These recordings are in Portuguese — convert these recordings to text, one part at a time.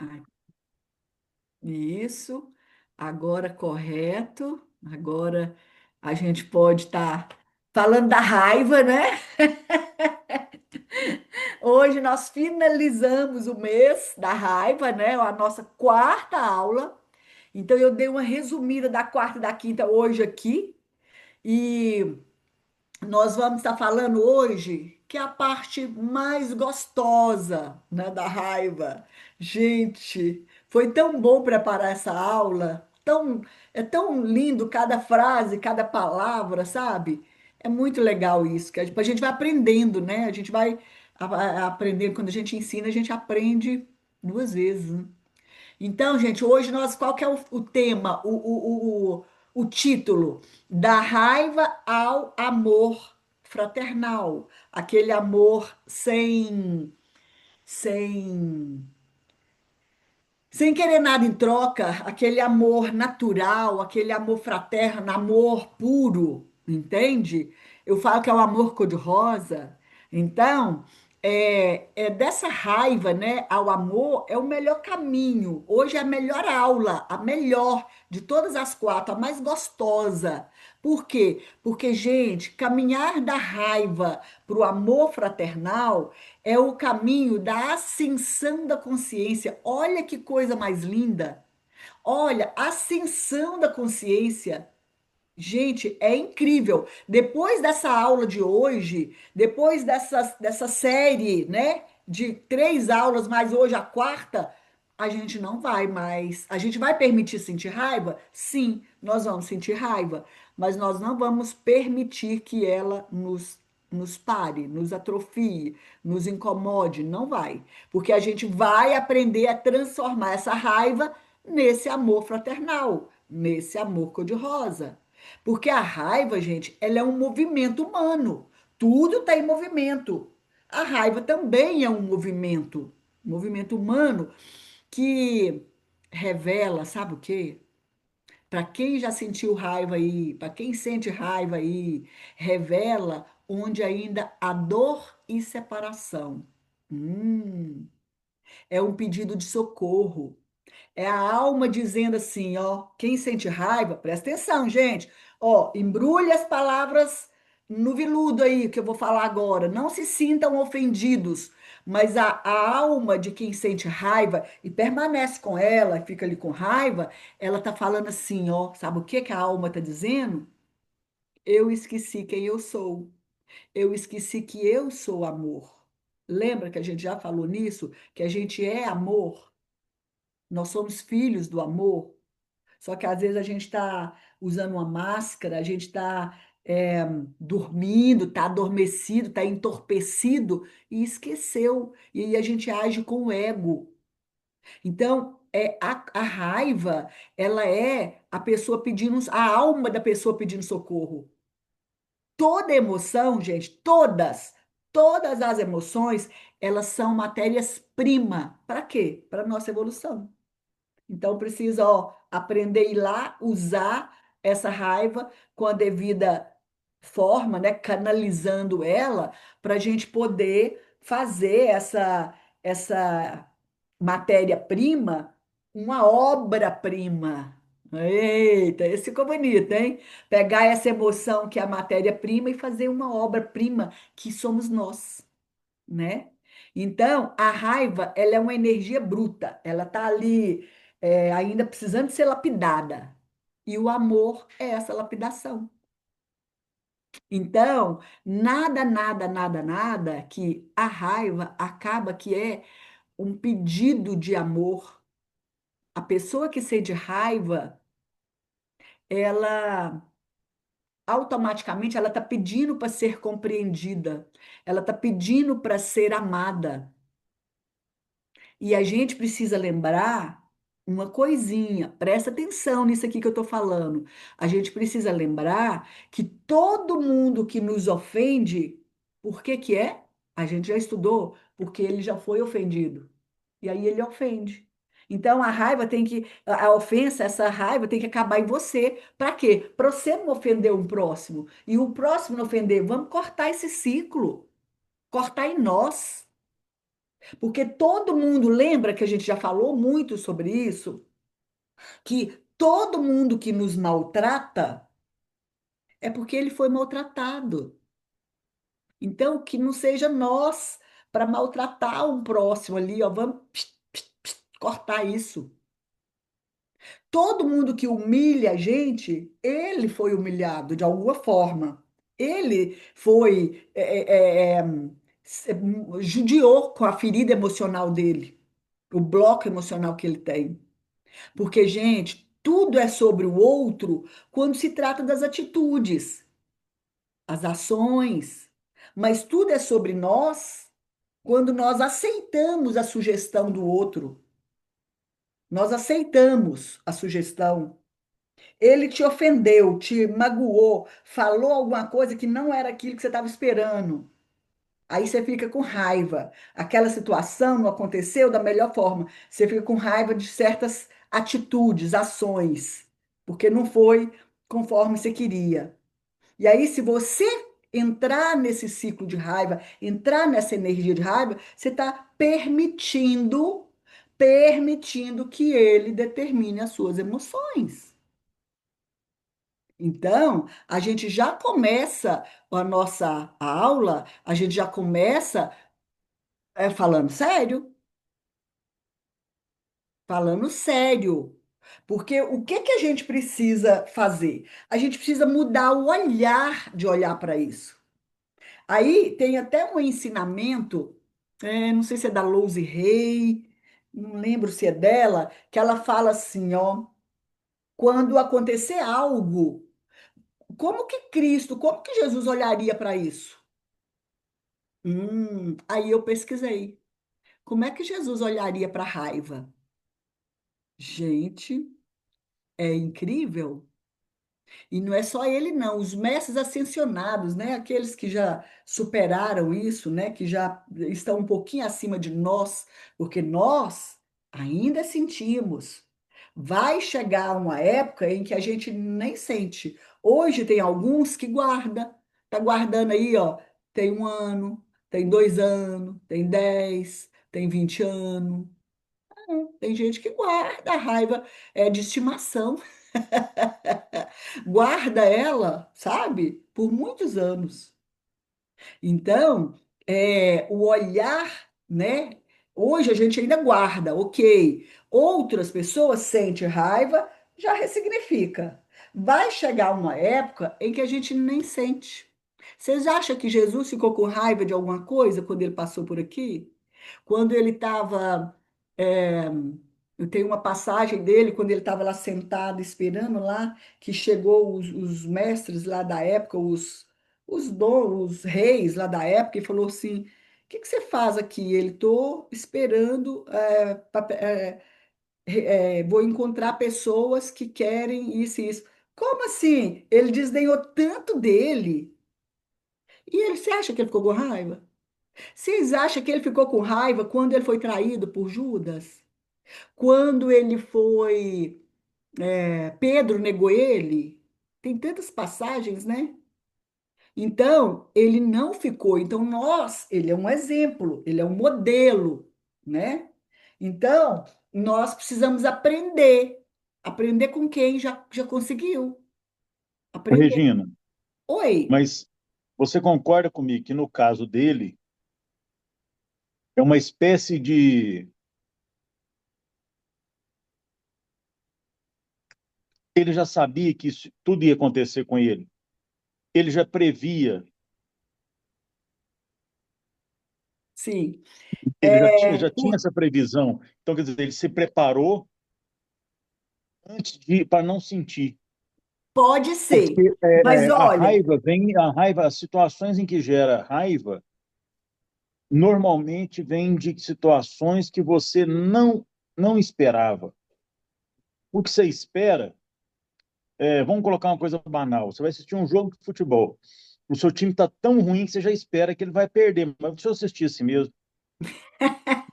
Ah, isso. Agora correto. Agora a gente pode estar falando da raiva, né? Hoje nós finalizamos o mês da raiva, né? A nossa quarta aula. Então eu dei uma resumida da quarta e da quinta hoje aqui. E nós vamos estar falando hoje que é a parte mais gostosa, né, da raiva. Gente, foi tão bom preparar essa aula. É tão lindo cada frase, cada palavra, sabe? É muito legal isso, que a gente vai aprendendo, né? A gente vai aprendendo. Quando a gente ensina, a gente aprende duas vezes, né? Então, gente, hoje nós, qual que é o tema, o título? Da raiva ao amor fraternal. Aquele amor sem, sem querer nada em troca, aquele amor natural, aquele amor fraterno, amor puro, entende? Eu falo que é o amor cor-de-rosa. Então, é dessa raiva, né, ao amor é o melhor caminho. Hoje é a melhor aula, a melhor de todas as quatro, a mais gostosa. Por quê? Porque, gente, caminhar da raiva para o amor fraternal é o caminho da ascensão da consciência. Olha que coisa mais linda. Olha, ascensão da consciência. Gente, é incrível. Depois dessa aula de hoje, depois dessa série, né, de três aulas, mais hoje a quarta, a gente não vai mais. A gente vai permitir sentir raiva? Sim, nós vamos sentir raiva, mas nós não vamos permitir que ela nos pare, nos atrofie, nos incomode. Não vai. Porque a gente vai aprender a transformar essa raiva nesse amor fraternal, nesse amor cor-de-rosa. Porque a raiva, gente, ela é um movimento humano. Tudo está em movimento. A raiva também é um movimento humano que revela, sabe o quê? Para quem já sentiu raiva aí, para quem sente raiva aí, revela onde ainda há dor e separação. Hum, é um pedido de socorro. É a alma dizendo assim, ó, quem sente raiva, presta atenção, gente. Ó, embrulhe as palavras no viludo aí que eu vou falar agora. Não se sintam ofendidos, mas a alma de quem sente raiva e permanece com ela, fica ali com raiva, ela tá falando assim, ó, sabe o que que a alma tá dizendo? Eu esqueci quem eu sou. Eu esqueci que eu sou amor. Lembra que a gente já falou nisso? Que a gente é amor? Nós somos filhos do amor. Só que às vezes a gente está usando uma máscara, a gente está dormindo, está adormecido, está entorpecido e esqueceu. E aí a gente age com o ego. Então, a raiva, ela é a pessoa pedindo, a alma da pessoa pedindo socorro. Toda emoção, gente, todas as emoções, elas são matérias-prima. Para quê? Para nossa evolução. Então precisa, ó, aprender a ir lá, usar essa raiva com a devida forma, né, canalizando ela para a gente poder fazer essa matéria-prima uma obra-prima. Eita, esse ficou bonito, hein? Pegar essa emoção que é a matéria-prima e fazer uma obra-prima que somos nós, né? Então, a raiva, ela é uma energia bruta, ela tá ali ainda precisando de ser lapidada. E o amor é essa lapidação. Então, nada que a raiva acaba que é um pedido de amor. A pessoa que sente raiva, ela automaticamente ela está pedindo para ser compreendida, ela está pedindo para ser amada. E a gente precisa lembrar uma coisinha, presta atenção nisso aqui que eu estou falando. A gente precisa lembrar que todo mundo que nos ofende, por que que é? A gente já estudou, porque ele já foi ofendido. E aí ele ofende. Então a raiva tem que, a ofensa, essa raiva tem que acabar em você. Para quê? Para você não ofender um próximo. E o próximo não ofender. Vamos cortar esse ciclo. Cortar em nós. Porque todo mundo lembra que a gente já falou muito sobre isso, que todo mundo que nos maltrata é porque ele foi maltratado. Então, que não seja nós para maltratar um próximo ali, ó, vamos cortar isso. Todo mundo que humilha a gente, ele foi humilhado de alguma forma. Ele foi, judiou com a ferida emocional dele, o bloco emocional que ele tem. Porque, gente, tudo é sobre o outro quando se trata das atitudes, as ações, mas tudo é sobre nós quando nós aceitamos a sugestão do outro. Nós aceitamos a sugestão. Ele te ofendeu, te magoou, falou alguma coisa que não era aquilo que você estava esperando. Aí você fica com raiva. Aquela situação não aconteceu da melhor forma. Você fica com raiva de certas atitudes, ações, porque não foi conforme você queria. E aí, se você entrar nesse ciclo de raiva, entrar nessa energia de raiva, você está permitindo que ele determine as suas emoções. Então, a gente já começa a nossa aula, a gente já começa falando sério, falando sério. Porque o que que a gente precisa fazer? A gente precisa mudar o olhar de olhar para isso. Aí tem até um ensinamento, não sei se é da Louise Hay, não lembro se é dela, que ela fala assim, ó, quando acontecer algo, como que Jesus olharia para isso? Aí eu pesquisei. Como é que Jesus olharia para a raiva? Gente, é incrível. E não é só ele, não. Os mestres ascensionados, né? Aqueles que já superaram isso, né? Que já estão um pouquinho acima de nós, porque nós ainda sentimos. Vai chegar uma época em que a gente nem sente. Hoje tem alguns que guarda, tá guardando aí, ó. Tem 1 ano, tem 2 anos, tem 10, tem 20 anos. Tem gente que guarda a raiva de estimação. Guarda ela, sabe, por muitos anos. Então, o olhar, né? Hoje a gente ainda guarda, ok. Outras pessoas sentem raiva, já ressignifica. Vai chegar uma época em que a gente nem sente. Vocês acham que Jesus ficou com raiva de alguma coisa quando ele passou por aqui? Quando ele estava. Eu tenho uma passagem dele, quando ele estava lá sentado, esperando lá, que chegou os mestres lá da época, os reis lá da época, e falou assim: o que que você faz aqui? Ele, estou esperando, vou encontrar pessoas que querem isso e isso. Como assim? Ele desdenhou tanto dele. E ele, você acha que ele ficou com raiva? Vocês acham que ele ficou com raiva quando ele foi traído por Judas? Quando ele foi. Pedro negou ele? Tem tantas passagens, né? Então, ele não ficou. Então, ele é um exemplo, ele é um modelo, né? Então, nós precisamos aprender. Aprender com quem já conseguiu. Aprender. Regina, Oi, mas você concorda comigo que no caso dele é uma espécie de. Ele já sabia que isso, tudo ia acontecer com ele. Ele já previa, sim. ele É, já tinha essa previsão. Então, quer dizer, ele se preparou antes de para não sentir. pode ser. Porque Mas a olha, raiva vem, a raiva, as situações em que gera raiva, normalmente vem de situações que você não esperava. O que você espera, vamos colocar uma coisa banal, você vai assistir um jogo de futebol. O seu time está tão ruim que você já espera que ele vai perder, mas deixa eu assistir assim mesmo.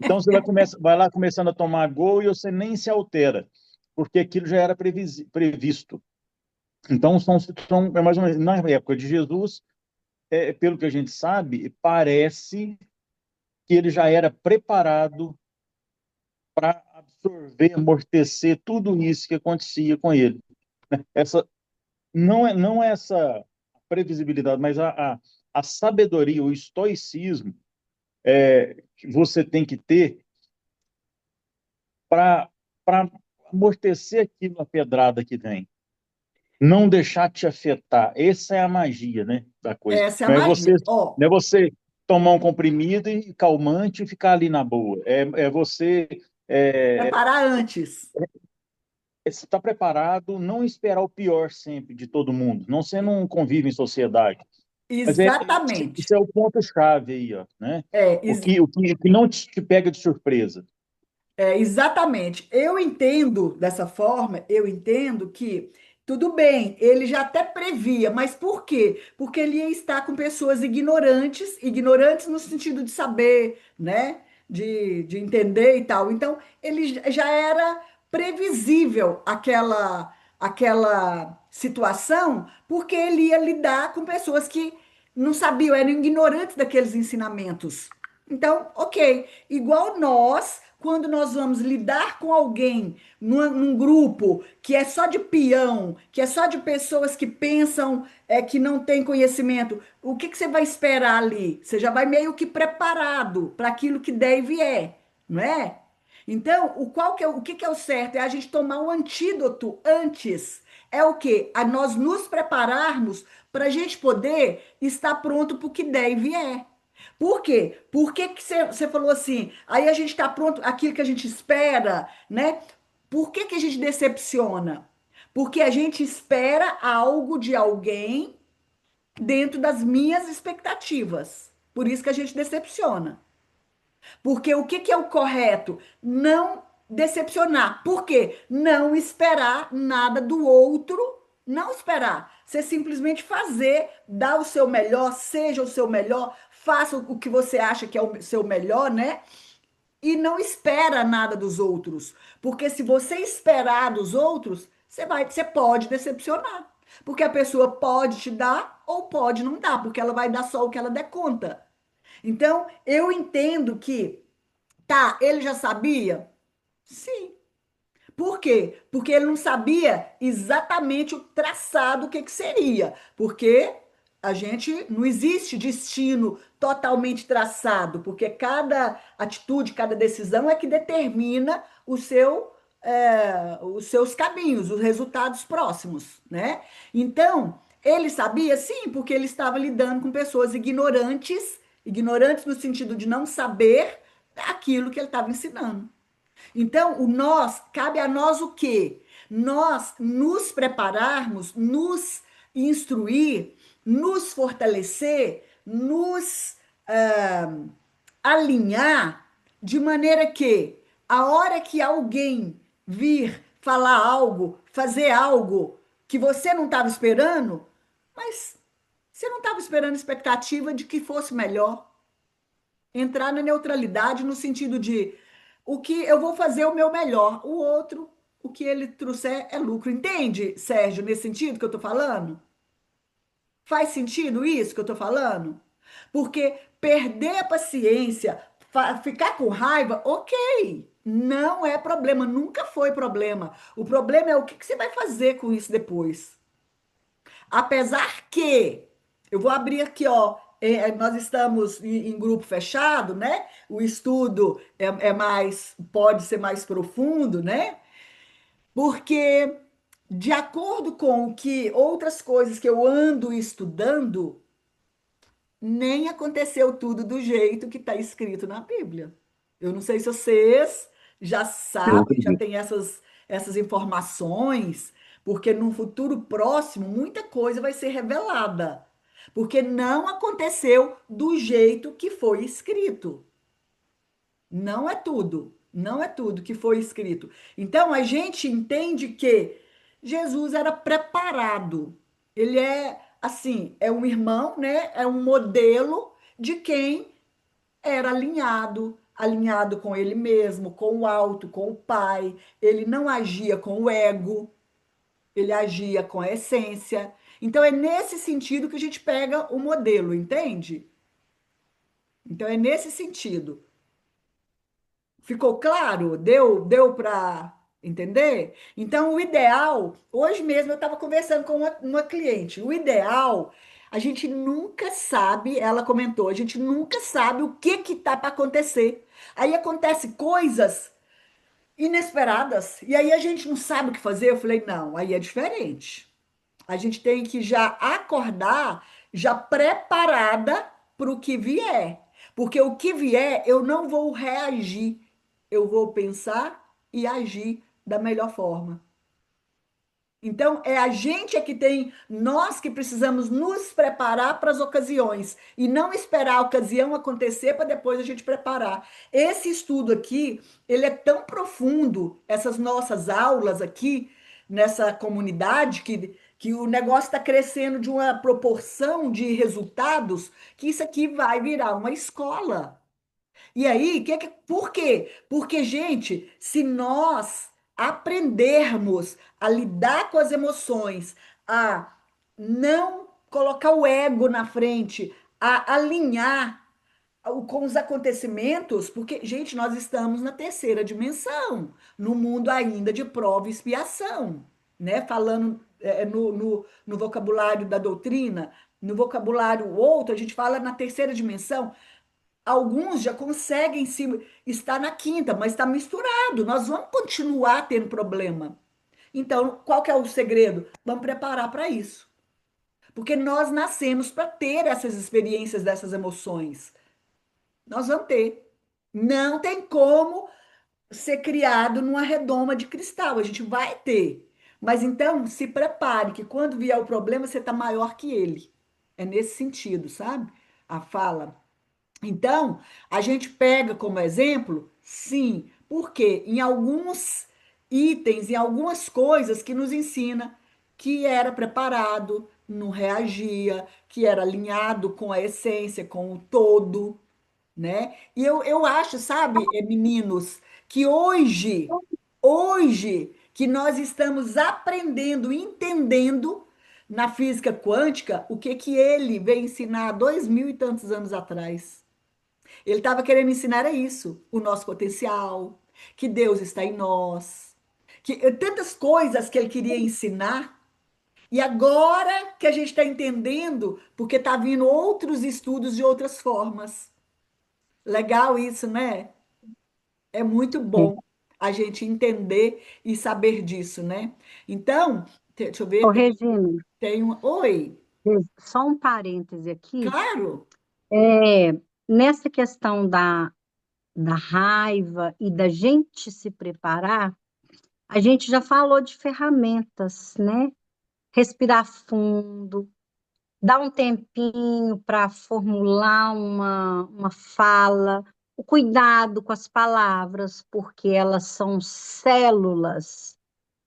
Então você vai lá começando a tomar gol e você nem se altera, porque aquilo já era previsto. Então é mais ou menos na época de Jesus, pelo que a gente sabe, parece que ele já era preparado para absorver, amortecer tudo isso que acontecia com ele. Essa não é essa previsibilidade, mas a sabedoria, o estoicismo que você tem que ter para amortecer aquilo, a pedrada que vem. Não deixar te afetar. Essa é a magia, né, da coisa. Essa é a magia. Ó, Não é você tomar um comprimido e calmante e ficar ali na boa. É você preparar antes. estar preparado, não esperar o pior sempre de todo mundo. Não, você não convive em sociedade. Mas Exatamente. isso é o ponto-chave aí, ó, né? É, O que não te pega de surpresa. exatamente. Eu entendo dessa forma, eu entendo que tudo bem, ele já até previa, mas por quê? Porque ele ia estar com pessoas ignorantes, ignorantes no sentido de saber, né? De entender e tal. Então, ele já era previsível aquela situação, porque ele ia lidar com pessoas que não sabiam, eram ignorantes daqueles ensinamentos. Então, ok. Igual nós, quando nós vamos lidar com alguém num grupo que é só de peão, que é só de pessoas que pensam que não tem conhecimento, o que você vai esperar ali? Você já vai meio que preparado para aquilo que deve não é? Então, o que é o certo? É a gente tomar um antídoto antes. É o quê? A nós nos prepararmos para a gente poder estar pronto para o que deve Por quê? Por que que você falou assim? Aí a gente está pronto, aquilo que a gente espera, né? Por que que a gente decepciona? Porque a gente espera algo de alguém dentro das minhas expectativas. Por isso que a gente decepciona. Porque o que que é o correto? Não decepcionar. Por quê? Não esperar nada do outro. Não esperar. Você simplesmente fazer, dar o seu melhor, seja o seu melhor, faça o que você acha que é o seu melhor, né? E não espera nada dos outros. Porque se você esperar dos outros, você pode decepcionar. Porque a pessoa pode te dar ou pode não dar, porque ela vai dar só o que ela der conta. Então, eu entendo que tá, ele já sabia? Sim. Por quê? Porque ele não sabia exatamente o traçado, o que que seria. Porque a gente não existe destino totalmente traçado, porque cada atitude, cada decisão é que determina os seus caminhos, os resultados próximos, né? Então, ele sabia, sim, porque ele estava lidando com pessoas ignorantes, ignorantes no sentido de não saber aquilo que ele estava ensinando. Então, cabe a nós o quê? Nós nos prepararmos, nos instruir, nos fortalecer, nos ah, alinhar de maneira que a hora que alguém vir falar algo, fazer algo que você não estava esperando, mas você não estava esperando expectativa de que fosse melhor. Entrar na neutralidade no sentido de o que eu vou fazer o meu melhor, o outro, o que ele trouxer é lucro. Entende, Sérgio, nesse sentido que eu estou falando? Faz sentido isso que eu estou falando? Porque perder a paciência, ficar com raiva, ok, não é problema, nunca foi problema. O problema é o que que você vai fazer com isso depois. Apesar que, eu vou abrir aqui, ó, nós estamos em grupo fechado, né? O estudo pode ser mais profundo, né? Porque, de acordo com o que outras coisas que eu ando estudando, nem aconteceu tudo do jeito que está escrito na Bíblia. Eu não sei se vocês já Eu sabem, já acredito. têm essas informações, porque no futuro próximo muita coisa vai ser revelada, porque não aconteceu do jeito que foi escrito. Não é tudo, não é tudo que foi escrito. Então a gente entende que Jesus era preparado. Ele é assim, é um irmão, né? É um modelo de quem era alinhado, alinhado com ele mesmo, com o alto, com o Pai. Ele não agia com o ego, ele agia com a essência. Então é nesse sentido que a gente pega o modelo, entende? Então, é nesse sentido. Ficou claro? Deu para entender? Então, o ideal, hoje mesmo eu estava conversando com uma cliente, o ideal, a gente nunca sabe, ela comentou, a gente nunca sabe o que que tá para acontecer. Aí acontece coisas inesperadas, e aí a gente não sabe o que fazer. Eu falei, não, aí é diferente. A gente tem que já acordar, já preparada para o que vier. Porque o que vier, eu não vou reagir, eu vou pensar e agir da melhor forma. Então, é a gente é que tem, nós que precisamos nos preparar para as ocasiões e não esperar a ocasião acontecer para depois a gente preparar. Esse estudo aqui, ele é tão profundo, essas nossas aulas aqui, nessa comunidade, que o negócio está crescendo de uma proporção de resultados que isso aqui vai virar uma escola. E aí, por quê? Porque, gente, se nós aprendermos a lidar com as emoções, a não colocar o ego na frente, a alinhar com os acontecimentos, porque, gente, nós estamos na terceira dimensão, no mundo ainda de prova e expiação, né? Falando no vocabulário da doutrina, no vocabulário outro, a gente fala na terceira dimensão. Alguns já conseguem se estar na quinta, mas está misturado. Nós vamos continuar tendo problema. Então, qual que é o segredo? Vamos preparar para isso. Porque nós nascemos para ter essas experiências dessas emoções. Nós vamos ter. Não tem como ser criado numa redoma de cristal. A gente vai ter. Mas então, se prepare que quando vier o problema, você está maior que ele. É nesse sentido, sabe? A fala. Então, a gente pega como exemplo, sim, porque em alguns itens, em algumas coisas que nos ensina que era preparado, não reagia, que era alinhado com a essência, com o todo, né? E eu acho, sabe, meninos, que hoje que nós estamos aprendendo, entendendo na física quântica o que que ele veio ensinar há 2000 e tantos anos atrás. Ele estava querendo ensinar é isso, o nosso potencial, que Deus está em nós, que tantas coisas que ele queria ensinar. E agora que a gente está entendendo, porque está vindo outros estudos de outras formas. Legal isso, né? É muito É. bom a gente entender e saber disso, né? Então, deixa eu Ô, ver, Regina, tem um. Oi, só um parêntese aqui. claro, É, nessa questão da raiva e da gente se preparar, a gente já falou de ferramentas, né? Respirar fundo, dar um tempinho para formular uma fala, o cuidado com as palavras, porque elas são células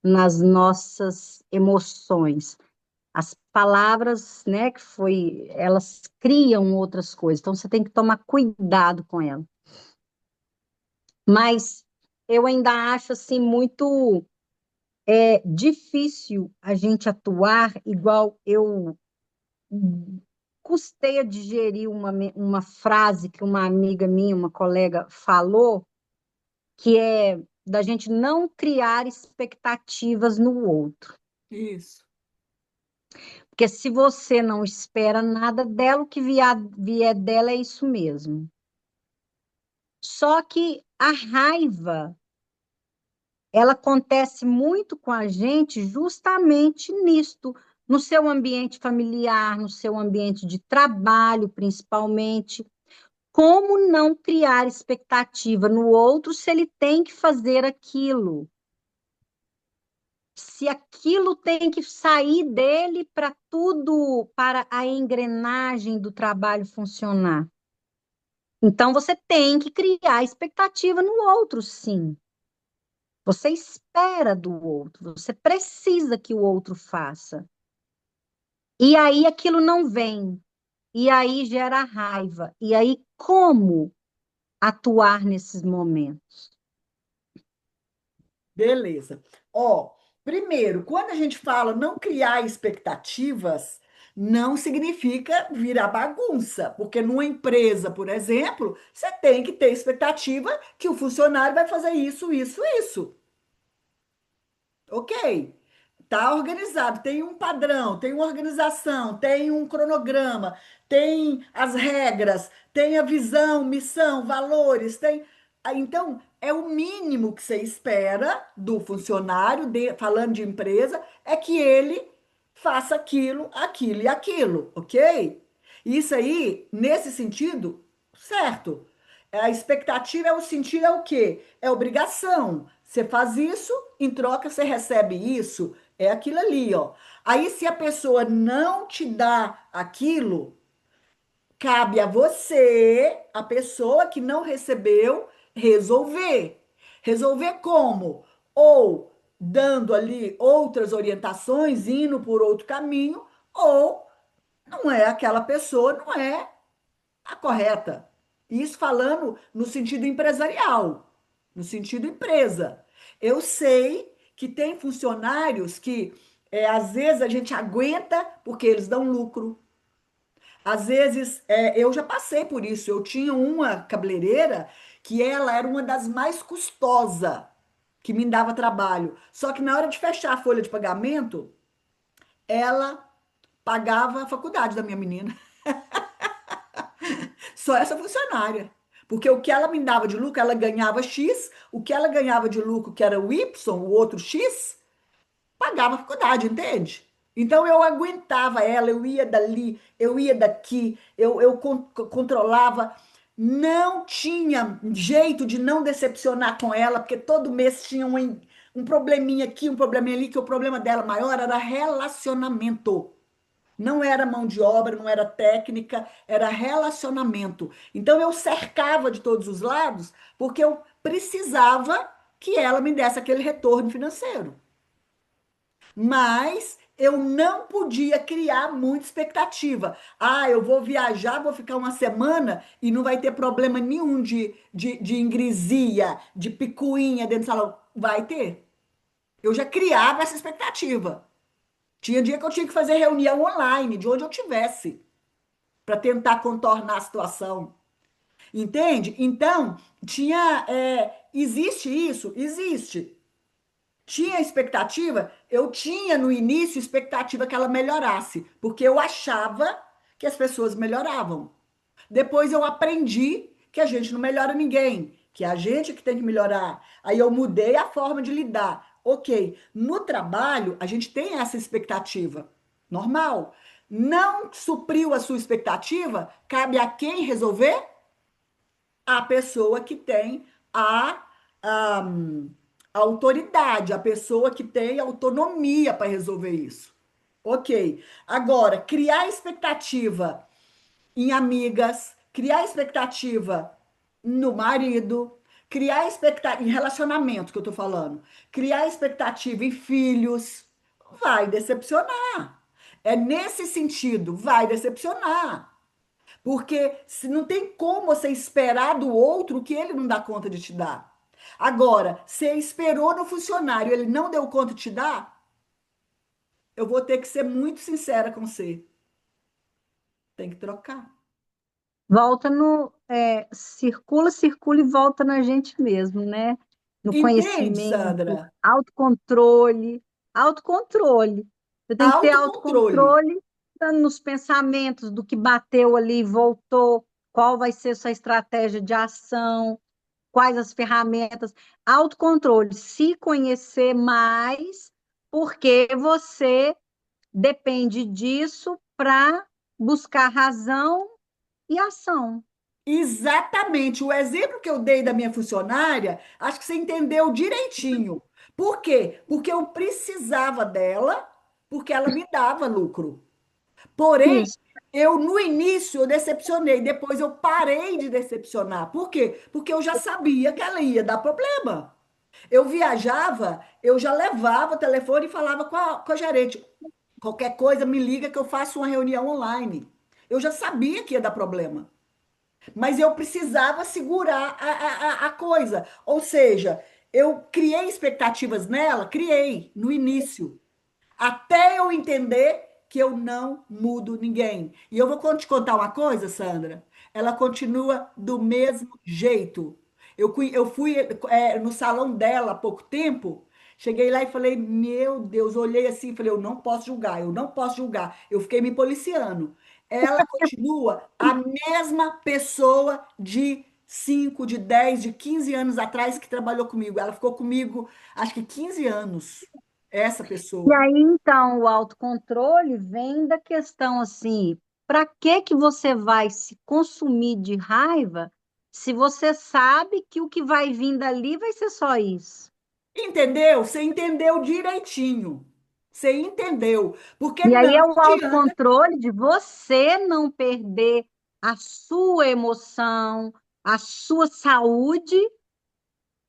nas nossas emoções. As palavras, né, elas criam outras coisas, então você tem que tomar cuidado com elas. Mas eu ainda acho assim muito difícil a gente atuar igual eu custei a digerir uma frase que uma amiga minha, uma colega, falou, que é da gente não criar expectativas no outro. isso. Porque se você não espera nada dela, o que vier dela é isso mesmo. Só que a raiva, ela acontece muito com a gente justamente nisto, no seu ambiente familiar, no seu ambiente de trabalho, principalmente. Como não criar expectativa no outro se ele tem que fazer aquilo? Se aquilo tem que sair dele para tudo, para a engrenagem do trabalho funcionar. Então, você tem que criar expectativa no outro, sim. Você espera do outro, você precisa que o outro faça. E aí aquilo não vem, e aí gera raiva. E aí, como atuar nesses momentos? Beleza. Ó, primeiro, quando a gente fala não criar expectativas, não significa virar bagunça, porque numa empresa, por exemplo, você tem que ter expectativa que o funcionário vai fazer isso, isso, isso. Ok. Tá organizado, tem um padrão, tem uma organização, tem um cronograma, tem as regras, tem a visão, missão, valores, tem. Então, é o mínimo que você espera do funcionário, falando de empresa, é que ele faça aquilo, aquilo e aquilo, ok? Isso aí, nesse sentido, certo. A expectativa é o sentido é o quê? É obrigação. Você faz isso, em troca você recebe isso. É aquilo ali, ó. Aí, se a pessoa não te dá aquilo, cabe a você, a pessoa que não recebeu, resolver. Resolver como? Ou dando ali outras orientações, indo por outro caminho, ou não é aquela pessoa, não é a correta. Isso falando no sentido empresarial, no sentido empresa. Eu sei que tem funcionários que às vezes a gente aguenta porque eles dão lucro. Às vezes eu já passei por isso. Eu tinha uma cabeleireira que ela era uma das mais custosas que me dava trabalho. Só que na hora de fechar a folha de pagamento, ela pagava a faculdade da minha menina. Só essa funcionária. Porque o que ela me dava de lucro, ela ganhava X, o que ela ganhava de lucro, que era o Y, o outro X, pagava a faculdade, entende? Então eu aguentava ela, eu ia dali, eu ia daqui, eu controlava. Não tinha jeito de não decepcionar com ela, porque todo mês tinha um probleminha aqui, um probleminha ali, que o problema dela maior era relacionamento. Não era mão de obra, não era técnica, era relacionamento. Então eu cercava de todos os lados, porque eu precisava que ela me desse aquele retorno financeiro. Mas eu não podia criar muita expectativa. Ah, eu vou viajar, vou ficar uma semana e não vai ter problema nenhum de ingresia, de picuinha dentro do salão. Vai ter. Eu já criava essa expectativa. Tinha dia que eu tinha que fazer reunião online, de onde eu tivesse, para tentar contornar a situação. Entende? Então, existe isso? Existe. Tinha expectativa? Eu tinha no início expectativa que ela melhorasse, porque eu achava que as pessoas melhoravam. Depois eu aprendi que a gente não melhora ninguém, que é a gente que tem que melhorar. Aí eu mudei a forma de lidar. Ok, no trabalho a gente tem essa expectativa, normal. Não supriu a sua expectativa, cabe a quem resolver? A pessoa que tem a, a autoridade, a pessoa que tem autonomia para resolver isso. Ok. Agora, criar expectativa em amigas, criar expectativa no marido, criar expectativa em relacionamento que eu tô falando, criar expectativa em filhos, vai decepcionar. É nesse sentido, vai decepcionar. Porque se não tem como você esperar do outro o que ele não dá conta de te dar. Agora, você esperou no funcionário, ele não deu conta de te dar, eu vou ter que ser muito sincera com você. Tem que trocar. Volta no, circula, circula e volta na gente mesmo, né? No Entende, conhecimento, Sandra? autocontrole, autocontrole. Você tem que ter Autocontrole. autocontrole nos pensamentos do que bateu ali e voltou, qual vai ser sua estratégia de ação, quais as ferramentas. Autocontrole, se conhecer mais, porque você depende disso para buscar razão e ação. Exatamente. O exemplo que eu dei da minha funcionária, acho que você entendeu direitinho. Por quê? Porque eu precisava dela, porque ela me dava lucro. Porém, Isso. eu no início eu decepcionei, depois eu parei de decepcionar. Por quê? Porque eu já sabia que ela ia dar problema. Eu viajava, eu já levava o telefone e falava com a gerente. Qualquer coisa, me liga que eu faço uma reunião online. Eu já sabia que ia dar problema. Mas eu precisava segurar a coisa. Ou seja, eu criei expectativas nela, criei no início, até eu entender que eu não mudo ninguém. E eu vou te contar uma coisa, Sandra. Ela continua do mesmo jeito. Eu fui no salão dela há pouco tempo. Cheguei lá e falei, meu Deus, olhei assim e falei, eu não posso julgar, eu não posso julgar. Eu fiquei me policiando. Ela continua a mesma pessoa de 5, de 10, de 15 anos atrás que trabalhou comigo. Ela ficou comigo, acho que 15 anos, essa E pessoa. aí, então, o autocontrole vem da questão assim, para que você vai se consumir de raiva se você sabe que o que vai vir dali vai ser só isso? Entendeu? Você entendeu direitinho. Você entendeu. Porque E não aí é o adianta. autocontrole de você não perder a sua emoção, a sua saúde,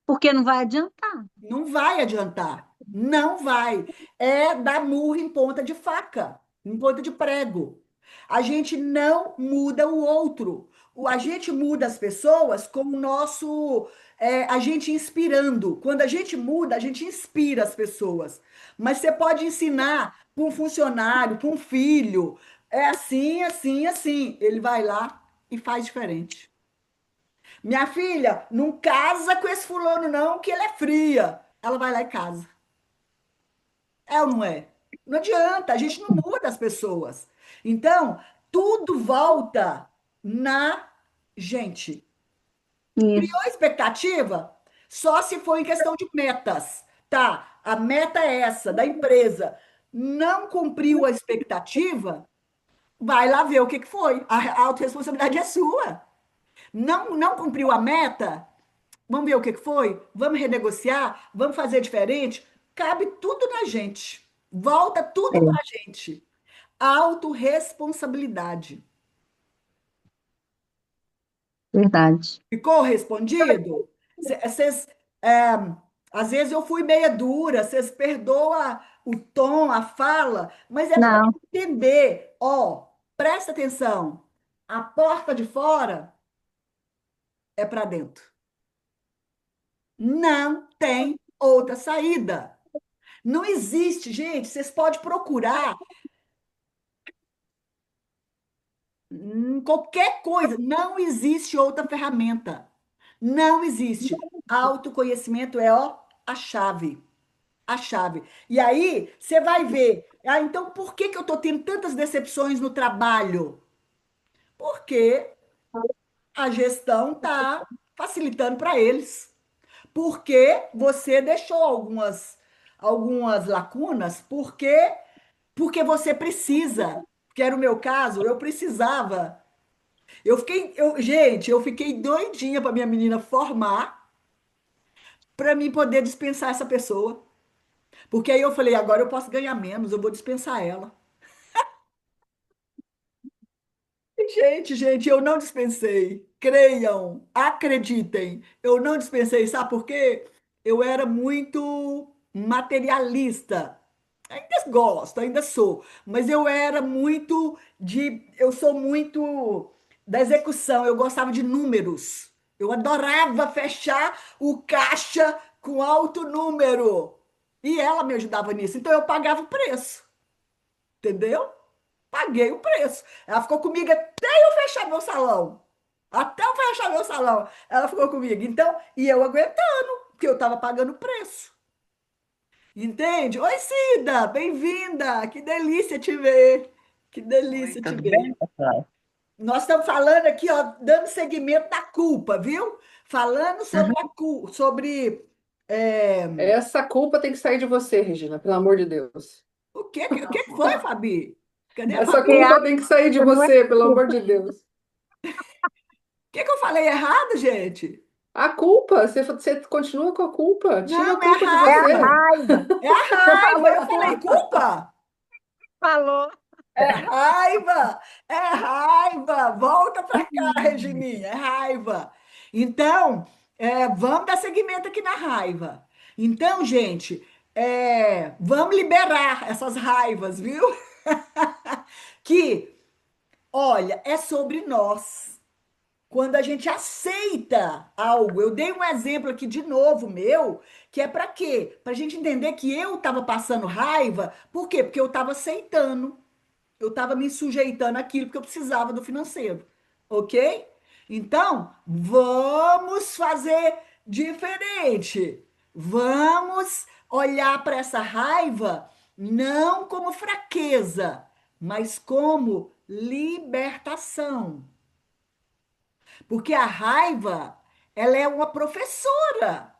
porque não vai adiantar. Não vai adiantar. Não vai. É dar murro em ponta de faca, em ponta de prego. A gente não muda o outro. A gente muda as pessoas com o nosso. A gente inspirando. Quando a gente muda, a gente inspira as pessoas. Mas você pode ensinar para um funcionário, para um filho. É assim, assim, assim. Ele vai lá e faz diferente. Minha filha, não casa com esse fulano, não, que ele é fria. Ela vai lá e casa. É ou não é? Não adianta, a gente não muda as pessoas. Então, tudo volta na gente. Criou Isso. expectativa? Só se for em questão de metas. Tá, a meta é essa, da empresa. Não cumpriu a expectativa? Vai lá ver o que que foi. A autorresponsabilidade é sua. Não cumpriu a meta? Vamos ver o que que foi? Vamos renegociar? Vamos fazer diferente? Cabe tudo na gente. Volta tudo para a É gente. Autorresponsabilidade. verdade. Ficou respondido? Vocês, às vezes eu fui meia dura, vocês perdoam o tom, a fala, mas é para Não, entender. Ó, presta atenção. A porta de fora é para dentro. Não tem outra saída. Não existe, gente. Vocês podem procurar qualquer coisa. Não existe outra ferramenta. Não existe. Autoconhecimento é, ó, a chave. A chave. E aí, você vai ver. Ah, então por que que eu estou tendo tantas decepções no trabalho? Porque a gestão está facilitando para eles. Porque você deixou algumas lacunas, porque você precisa, que era o meu caso, eu precisava. Gente, eu fiquei doidinha para minha menina formar, para mim poder dispensar essa pessoa. Porque aí eu falei, agora eu posso ganhar menos, eu vou dispensar ela. Gente, eu não dispensei. Creiam, acreditem, eu não dispensei. Sabe por quê? Eu era muito materialista. Ainda gosto, ainda sou, mas eu sou muito da execução, eu gostava de números. Eu adorava fechar o caixa com alto número. E ela me ajudava nisso, então eu pagava o preço, entendeu? Paguei o preço. Ela ficou comigo até eu fechar meu salão. Até eu fechar meu salão, ela ficou comigo. Então, e eu aguentando, porque eu estava pagando o preço. Entende? Oi, Cida, bem-vinda. Que delícia te ver. Que Oi, delícia te tudo ver. bem, pessoal? Nós estamos falando aqui, ó, dando seguimento da culpa, viu? Falando sobre Uhum. a culpa, sobre é, Essa culpa tem que sair de você, Regina, pelo amor de Deus. o que foi, Fabi? Cadê a Essa Fabi? porque O culpa tem que sair de não é você, pelo amor culpa. de Deus. que eu falei errado, gente? A culpa, você continua com a culpa. Tira a Não, é a culpa de É a você. raiva. raiva. É a Você raiva. falou Eu falei culpa. culpa? Falou. É raiva. É raiva. Volta pra cá, Regininha. É raiva. Então, vamos dar seguimento aqui na raiva. Então, gente, vamos liberar essas raivas, viu? Que, olha, é sobre nós. Quando a gente aceita algo, eu dei um exemplo aqui de novo meu, que é para quê? Para a gente entender que eu estava passando raiva, por quê? Porque eu estava aceitando. eu estava me sujeitando àquilo porque eu precisava do financeiro, ok? Então, vamos fazer diferente. Vamos olhar para essa raiva não como fraqueza, mas como libertação. Porque a raiva, ela é uma professora.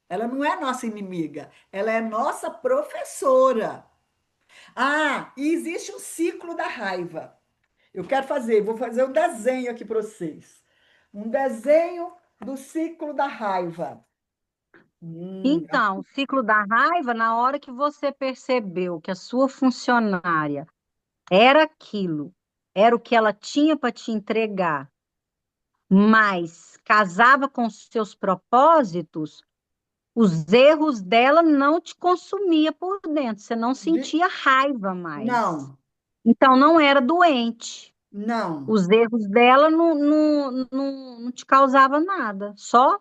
Ela não é nossa inimiga, ela é nossa professora. Ah, e existe um ciclo da raiva. Vou fazer um desenho aqui para vocês. Um desenho do ciclo da raiva. Então, o ciclo da raiva, na hora que você percebeu que a sua funcionária era aquilo, era o que ela tinha para te entregar, mas casava com os seus propósitos, os erros dela não te consumia por dentro, você não De- sentia raiva mais. Não, Então, não era doente. não. Os erros dela não te causava nada, só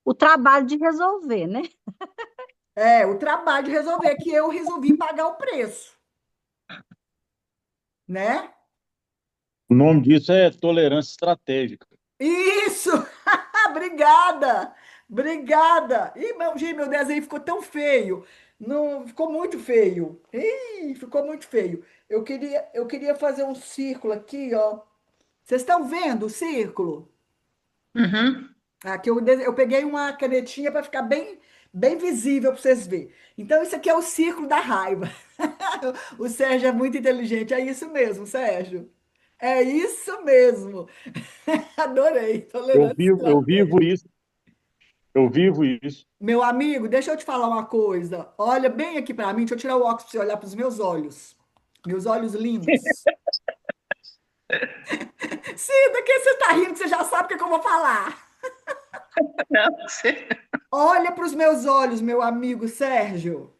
o trabalho de resolver, né? É o trabalho de resolver que eu resolvi pagar o preço, né? O nome disso é tolerância estratégica. Isso! Obrigada! Obrigada! Ih, meu desenho ficou tão feio. Não, ficou muito feio. Ih, ficou muito feio. Eu queria fazer um círculo aqui, ó. Vocês estão vendo o círculo? Uhum. Aqui eu peguei uma canetinha para ficar bem, bem visível para vocês verem. Então, isso aqui é o círculo da raiva. O Sérgio é muito inteligente. É isso mesmo, Sérgio. É isso mesmo. Adorei. Tolerância Eu estratégica. vivo isso, eu vivo isso. Meu amigo, deixa eu te falar uma coisa. Olha bem aqui para mim. Deixa eu tirar o óculos para você olhar para os meus olhos. Meus olhos lindos. Sim, daqui você está rindo, que você já sabe o que é que eu vou falar. Não, você... Olha para os meus olhos, meu amigo Sérgio.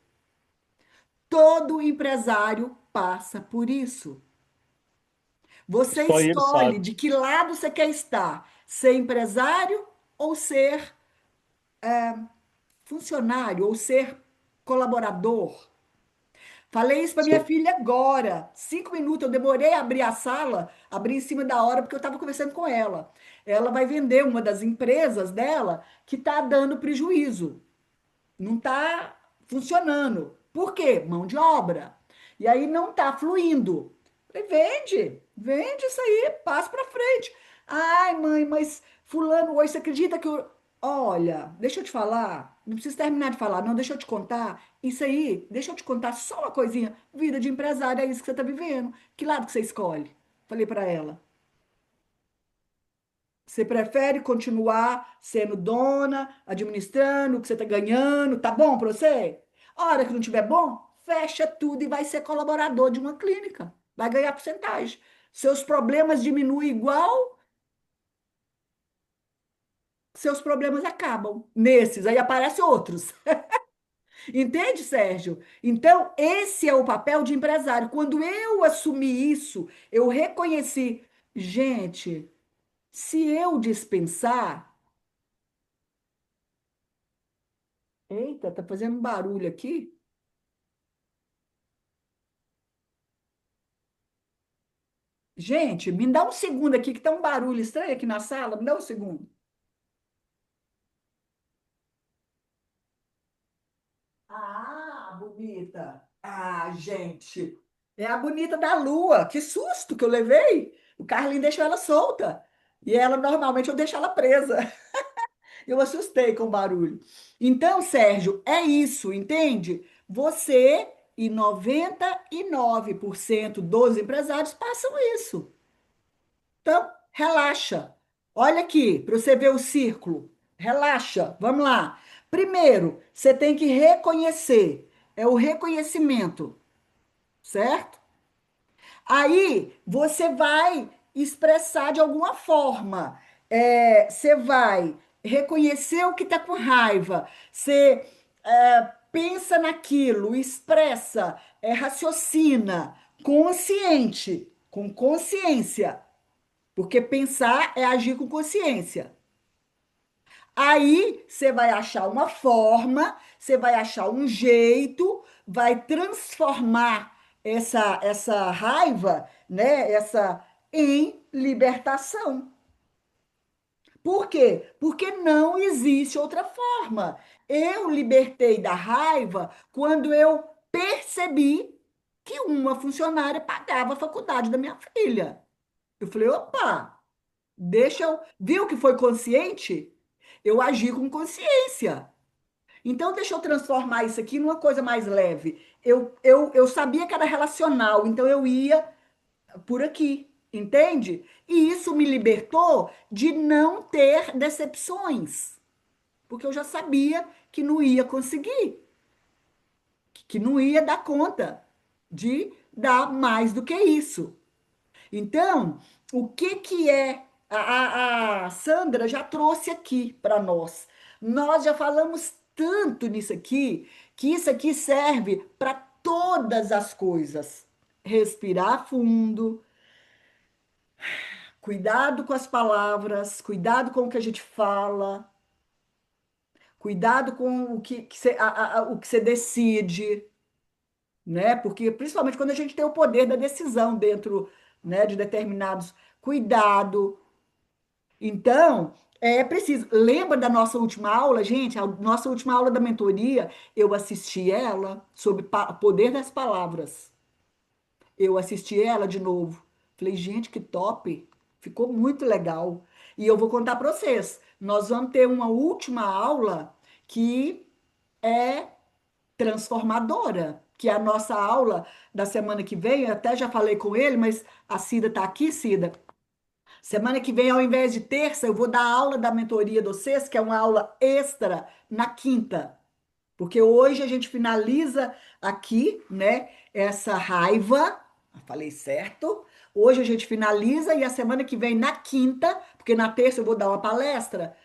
Todo empresário passa por isso. Você Só ele escolhe sabe. de que lado você quer estar: ser empresário ou ser funcionário ou ser colaborador. Falei isso para minha Seu- filha agora. 5 minutos, eu demorei a abrir a sala, abri em cima da hora, porque eu estava conversando com ela. Ela vai vender uma das empresas dela que está dando prejuízo. Não está funcionando. Por quê? Mão de obra. E aí não está fluindo. Falei, vende isso aí, passa para frente. Ai, mãe, mas fulano hoje, você acredita que eu... Olha, deixa eu te falar, não precisa terminar de falar, não, deixa eu te contar. Isso aí, deixa eu te contar só uma coisinha. Vida de empresário é isso que você está vivendo. Que lado que você escolhe? Falei para ela. Você prefere continuar sendo dona, administrando o que você está ganhando? Tá bom para você? A hora que não tiver bom, fecha tudo e vai ser colaborador de uma clínica. Vai ganhar porcentagem. Seus problemas diminuem igual, seus problemas acabam. Nesses, aí aparecem outros. Entende, Sérgio? Então, esse é o papel de empresário. Quando eu assumi isso, eu reconheci, gente, se eu dispensar. Eita, tá fazendo um barulho aqui? Gente, me dá um segundo aqui, que tá um barulho estranho aqui na sala. Me dá um segundo. Ah, bonita. Ah, gente. É a bonita da lua. Que susto que eu levei. O Carlinho deixou ela solta. E ela, normalmente, eu deixo ela presa. Eu assustei com o barulho. Então, Sérgio, é isso, entende? Você e 99% dos empresários passam isso. Então, relaxa. Olha aqui, para você ver o círculo. Relaxa, vamos lá. Primeiro, você tem que reconhecer. É o reconhecimento, certo? Aí, você vai expressar de alguma forma. Você vai reconhecer o que está com raiva. Você pensa naquilo, expressa, raciocina, consciente, com consciência. Porque pensar é agir com consciência. Aí você vai achar uma forma, você vai achar um jeito, vai transformar essa raiva, né? Essa em libertação. Por quê? Porque não existe outra forma. Eu libertei da raiva quando eu percebi que uma funcionária pagava a faculdade da minha filha. Eu falei, opa, deixa eu. Viu que foi consciente? Eu agi com consciência. Então, deixa eu transformar isso aqui numa coisa mais leve. Eu sabia que era relacional, então eu ia por aqui, entende? E isso me libertou de não ter decepções, porque eu já sabia que não ia conseguir, que não ia dar conta de dar mais do que isso. Então, o que que é a Sandra já trouxe aqui para nós? Nós já falamos tanto nisso aqui, que isso aqui serve para todas as coisas. Respirar fundo, cuidado com as palavras, cuidado com o que a gente fala, cuidado com o que você decide, né? Porque principalmente quando a gente tem o poder da decisão dentro, né, de determinados cuidado. Então, é preciso. Lembra da nossa última aula, gente? A nossa última aula da mentoria, eu assisti ela sobre poder das palavras. Eu assisti ela de novo. Falei, gente, que top! Ficou muito legal. E eu vou contar para vocês. Nós vamos ter uma última aula que é transformadora, que é a nossa aula da semana que vem. Eu até já falei com ele, mas a Cida está aqui, Cida. Semana que vem, ao invés de terça, eu vou dar aula da mentoria de vocês, que é uma aula extra, na quinta. Porque hoje a gente finaliza aqui, né, essa raiva. Falei certo? Hoje a gente finaliza e a semana que vem, na quinta, porque na terça eu vou dar uma palestra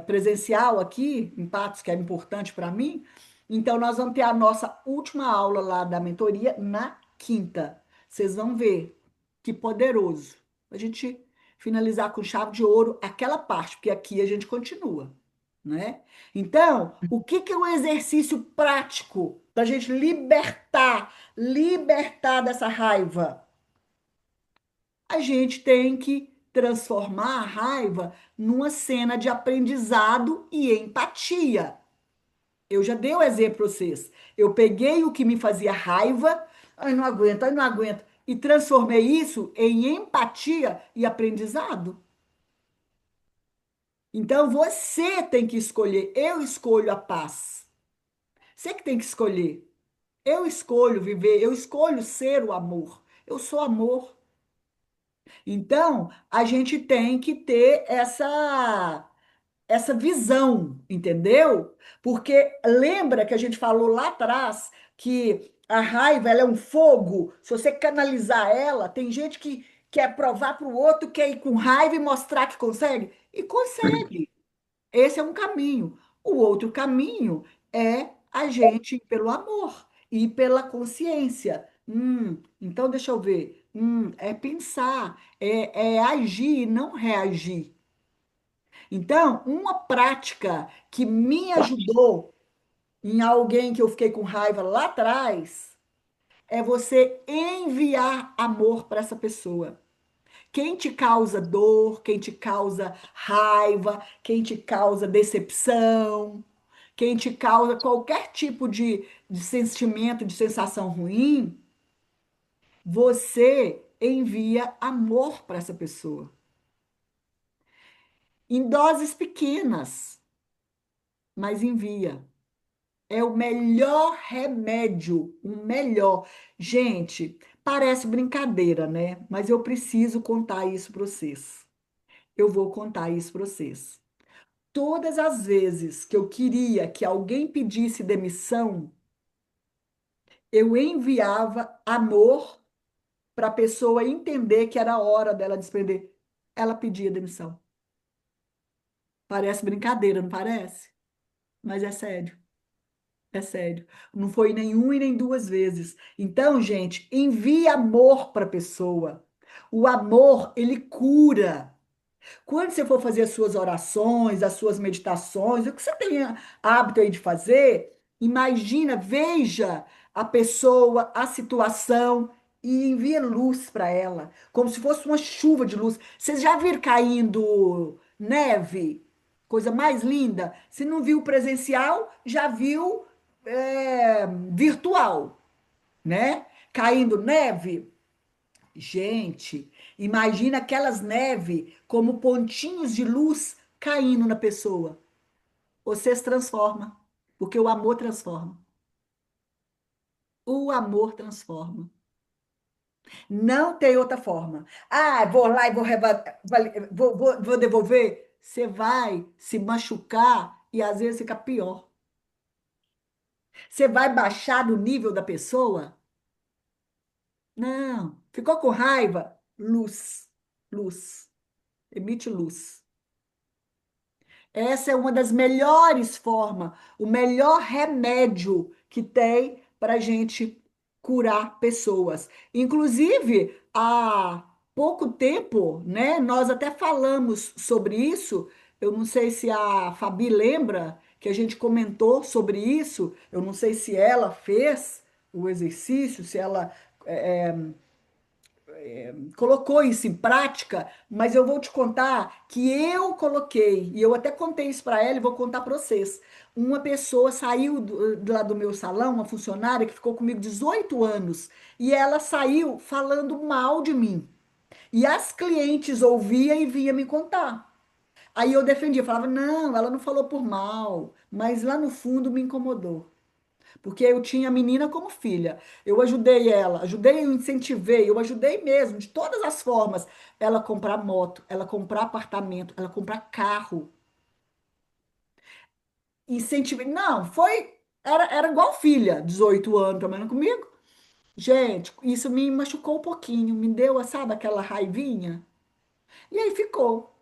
presencial aqui, em Patos, que é importante para mim. Então, nós vamos ter a nossa última aula lá da mentoria na quinta. Vocês vão ver que poderoso. A gente finalizar com chave de ouro aquela parte, porque aqui a gente continua, né? Então, o que que é um exercício prático para a gente libertar dessa raiva? A gente tem que transformar a raiva numa cena de aprendizado e empatia. Eu já dei o exemplo para vocês. Eu peguei o que me fazia raiva, ai, não aguento, e transformei isso em empatia e aprendizado. Então você tem que escolher. Eu escolho a paz. Você que tem que escolher. Eu escolho viver, eu escolho ser o amor. Eu sou amor. Então, a gente tem que ter essa visão, entendeu? Porque lembra que a gente falou lá atrás que a raiva ela é um fogo. Se você canalizar ela, tem gente que quer provar para o outro, quer ir com raiva e mostrar que consegue, e consegue. Esse é um caminho. O outro caminho é a gente ir pelo amor e pela consciência. Então deixa eu ver. É pensar, é agir e não reagir. Então, uma prática que me ajudou em alguém que eu fiquei com raiva lá atrás é você enviar amor para essa pessoa. Quem te causa dor, quem te causa raiva, quem te causa decepção, quem te causa qualquer tipo de sentimento, de sensação ruim, você envia amor para essa pessoa. Em doses pequenas, mas envia. É o melhor remédio, o melhor. Gente, parece brincadeira, né? Mas eu preciso contar isso para vocês. Eu vou contar isso para vocês. Todas as vezes que eu queria que alguém pedisse demissão, eu enviava amor para a pessoa entender que era a hora dela desprender. Ela pedia demissão. Parece brincadeira, não parece? Mas é sério. É sério. Não foi nenhum e nem duas vezes. Então, gente, envie amor para a pessoa. O amor, ele cura. Quando você for fazer as suas orações, as suas meditações, o que você tem hábito aí de fazer, Imagina, veja a pessoa, a situação e envia luz para ela, como se fosse uma chuva de luz. Vocês já viram caindo neve? Coisa mais linda. Se não viu presencial, já viu virtual, né? Caindo neve. Gente, imagina aquelas neve como pontinhos de luz caindo na pessoa. Você se transforma, porque o amor transforma. O amor transforma. Não tem outra forma. Ah, vou lá e vou devolver. Você vai se machucar e às vezes fica pior. Você vai baixar no nível da pessoa? Não. Ficou com raiva? Luz. Luz. Emite luz. Essa é uma das melhores formas, o melhor remédio que tem para a gente curar pessoas. Inclusive, há pouco tempo, né, nós até falamos sobre isso. Eu não sei se a Fabi lembra que a gente comentou sobre isso. Eu não sei se ela fez o exercício, se ela colocou isso em prática, mas eu vou te contar que eu coloquei, e eu até contei isso para ela e vou contar para vocês. Uma pessoa saiu lá do meu salão, uma funcionária que ficou comigo 18 anos, e ela saiu falando mal de mim. E as clientes ouviam e vinham me contar. Aí eu defendia, falava, não, ela não falou por mal, mas lá no fundo me incomodou. Porque eu tinha a menina como filha. Eu ajudei ela, ajudei, eu incentivei, eu ajudei mesmo, de todas as formas. Ela comprar moto, ela comprar apartamento, ela comprar carro. Incentivei. Não, era igual filha, 18 anos trabalhando comigo. Gente, isso me machucou um pouquinho, me deu, sabe, aquela raivinha. E aí ficou.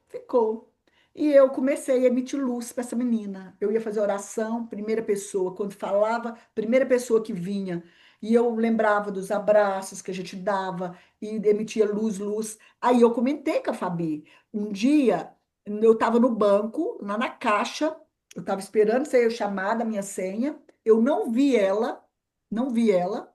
E eu comecei a emitir luz para essa menina. Eu ia fazer oração, primeira pessoa, quando falava, primeira pessoa que vinha. E eu lembrava dos abraços que a gente dava e emitia luz, luz. Aí eu comentei com a Fabi. Um dia eu estava no banco, lá na caixa, eu estava esperando ser chamada a minha senha. Eu não vi ela, não vi ela.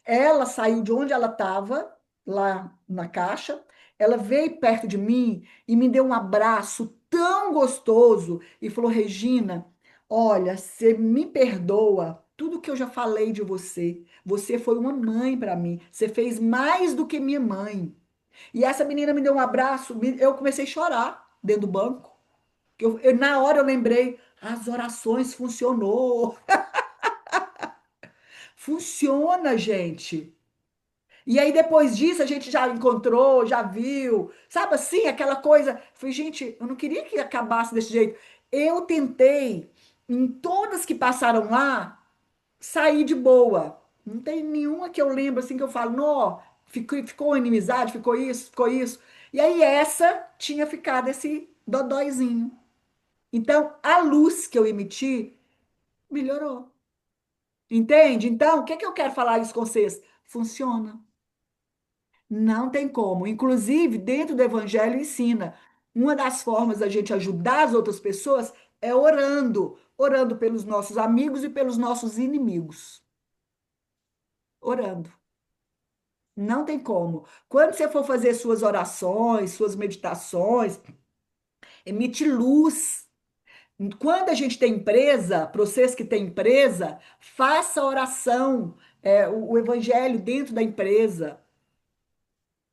Ela saiu de onde ela estava, lá na caixa. Ela veio perto de mim e me deu um abraço tão gostoso e falou: Regina, olha, você me perdoa tudo que eu já falei de você. Você foi uma mãe para mim. Você fez mais do que minha mãe. E essa menina me deu um abraço. Eu comecei a chorar dentro do banco. Na hora eu lembrei, as orações funcionou. Funciona, gente. E aí, depois disso, a gente já encontrou, já viu, sabe assim, aquela coisa. Falei, gente, eu não queria que acabasse desse jeito. Eu tentei, em todas que passaram lá, sair de boa. Não tem nenhuma que eu lembro assim que eu falo, não, ficou inimizade, ficou isso, ficou isso. E aí, essa tinha ficado esse dodóizinho. Então, a luz que eu emiti melhorou. Entende? Então, o que que eu quero falar isso com vocês? Funciona. Não tem como. Inclusive, dentro do Evangelho ensina. Uma das formas da gente ajudar as outras pessoas é orando. Orando pelos nossos amigos e pelos nossos inimigos. Orando. Não tem como. Quando você for fazer suas orações, suas meditações, emite luz. Quando a gente tem empresa, para vocês que têm empresa, faça oração, o evangelho dentro da empresa.